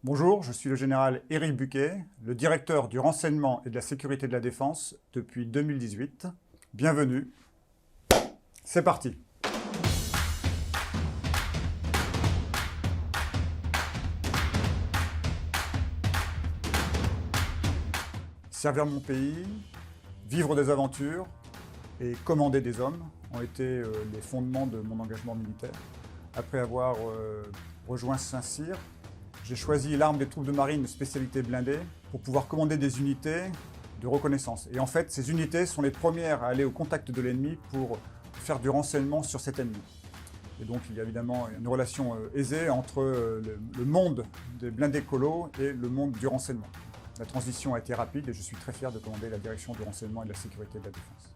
Bonjour, je suis le général Éric Buquet, le directeur du renseignement et de la sécurité de la défense depuis 2018. Bienvenue, c'est parti. Servir mon pays, vivre des aventures et commander des hommes ont été les fondements de mon engagement militaire. Après avoir rejoint Saint-Cyr, j'ai choisi l'arme des troupes de marine spécialité blindée pour pouvoir commander des unités de reconnaissance. Et en fait, ces unités sont les premières à aller au contact de l'ennemi pour faire du renseignement sur cet ennemi. Et donc, il y a évidemment une relation aisée entre le monde des blindés colos et le monde du renseignement. La transition a été rapide et je suis très fier de commander la direction du renseignement et de la sécurité de la défense.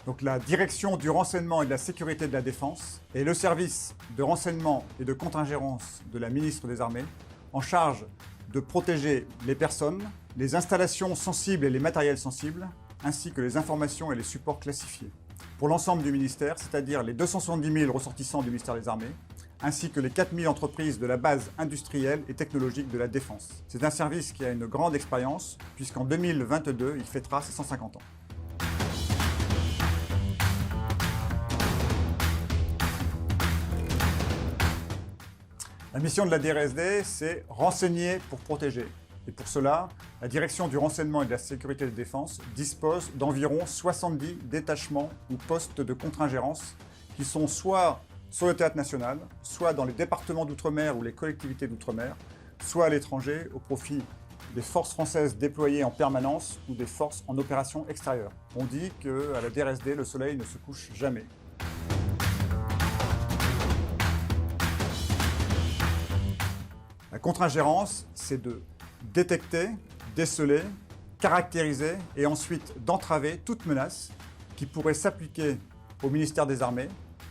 Donc la direction du renseignement et de la sécurité de la défense est le service de renseignement et de contre-ingérence de la ministre des Armées en charge de protéger les personnes, les installations sensibles et les matériels sensibles, ainsi que les informations et les supports classifiés. Pour l'ensemble du ministère, c'est-à-dire les 270 000 ressortissants du ministère des Armées, ainsi que les 4 000 entreprises de la base industrielle et technologique de la défense. C'est un service qui a une grande expérience, puisqu'en 2022, il fêtera ses 150 ans. La mission de la DRSD, c'est renseigner pour protéger. Et pour cela, la direction du renseignement et de la sécurité de défense dispose d'environ 70 détachements ou postes de contre-ingérence qui sont soit sur le théâtre national, soit dans les départements d'outre-mer ou les collectivités d'outre-mer, soit à l'étranger au profit des forces françaises déployées en permanence ou des forces en opération extérieure. On dit qu'à la DRSD, le soleil ne se couche jamais. La contre-ingérence, c'est de détecter, déceler, caractériser et ensuite d'entraver toute menace qui pourrait s'appliquer au ministère des Armées.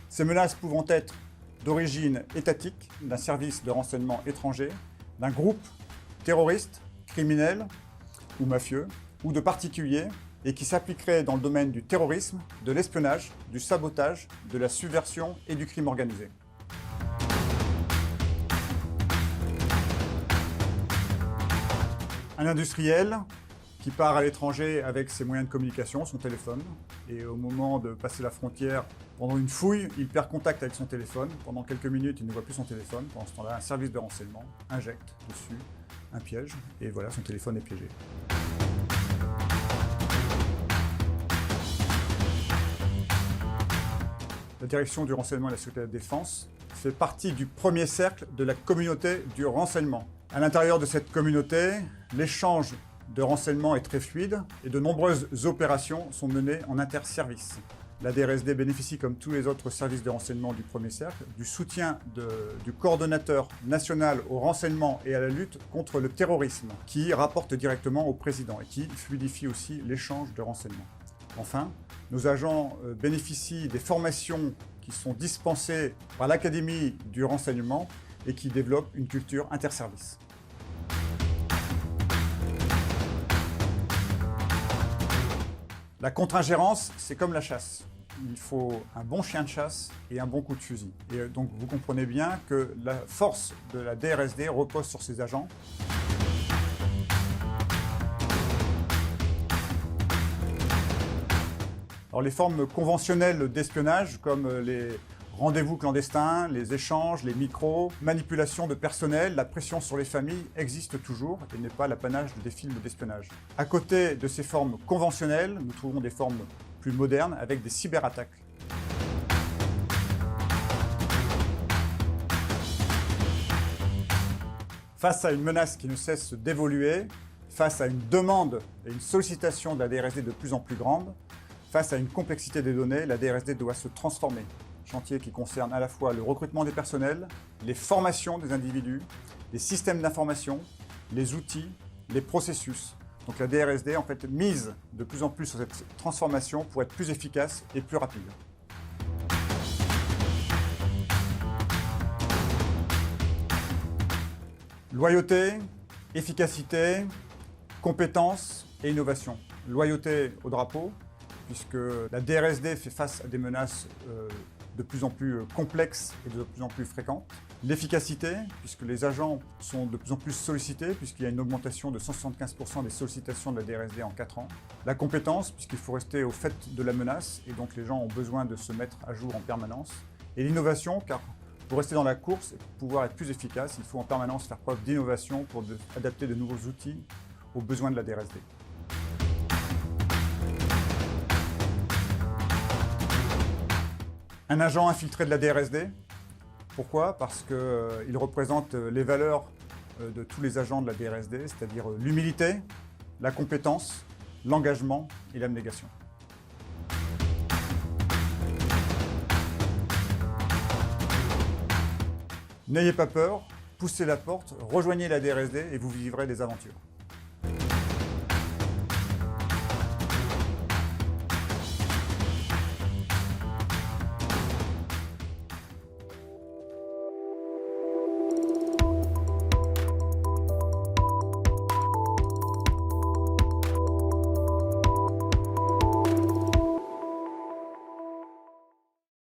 Ces menaces pouvant être d'origine étatique, d'un service de renseignement étranger, d'un groupe terroriste, criminel ou mafieux, ou de particuliers, et qui s'appliqueraient dans le domaine du terrorisme, de l'espionnage, du sabotage, de la subversion et du crime organisé. Un industriel qui part à l'étranger avec ses moyens de communication, son téléphone, et au moment de passer la frontière, pendant une fouille, il perd contact avec son téléphone. Pendant quelques minutes, il ne voit plus son téléphone. Pendant ce temps-là, un service de renseignement injecte dessus un piège, et voilà, son téléphone est piégé. La direction du renseignement et de la sécurité de la défense fait partie du premier cercle de la communauté du renseignement. À l'intérieur de cette communauté, l'échange de renseignements est très fluide et de nombreuses opérations sont menées en interservices. La DRSD bénéficie, comme tous les autres services de renseignement du premier cercle, du soutien du coordonnateur national au renseignement et à la lutte contre le terrorisme, qui rapporte directement au président et qui fluidifie aussi l'échange de renseignements. Enfin, nos agents bénéficient des formations qui sont dispensées par l'Académie du renseignement et qui développent une culture interservice. La contre-ingérence, c'est comme la chasse. Il faut un bon chien de chasse et un bon coup de fusil. Et donc vous comprenez bien que la force de la DRSD repose sur ses agents. Alors les formes conventionnelles d'espionnage, comme les rendez-vous clandestins, les échanges, les micros, manipulation de personnel, la pression sur les familles existent toujours et n'est pas l'apanage des films d'espionnage. À côté de ces formes conventionnelles, nous trouvons des formes plus modernes avec des cyberattaques. Face à une menace qui ne cesse d'évoluer, face à une demande et une sollicitation de la DRSD de plus en plus grande, face à une complexité des données, la DRSD doit se transformer. Chantier qui concerne à la fois le recrutement des personnels, les formations des individus, les systèmes d'information, les outils, les processus. Donc la DRSD en fait mise de plus en plus sur cette transformation pour être plus efficace et plus rapide. Loyauté, efficacité, compétence et innovation. Loyauté au drapeau, puisque la DRSD fait face à des menaces de plus en plus complexes et de plus en plus fréquentes. L'efficacité, puisque les agents sont de plus en plus sollicités, puisqu'il y a une augmentation de 175% des sollicitations de la DRSD en 4 ans. La compétence, puisqu'il faut rester au fait de la menace, et donc les gens ont besoin de se mettre à jour en permanence. Et l'innovation, car pour rester dans la course et pour pouvoir être plus efficace, il faut en permanence faire preuve d'innovation pour adapter de nouveaux outils aux besoins de la DRSD. Un agent infiltré de la DRSD. Pourquoi? Parce qu'il représente les valeurs de tous les agents de la DRSD, c'est-à-dire l'humilité, la compétence, l'engagement et l'abnégation. N'ayez pas peur, poussez la porte, rejoignez la DRSD et vous vivrez des aventures.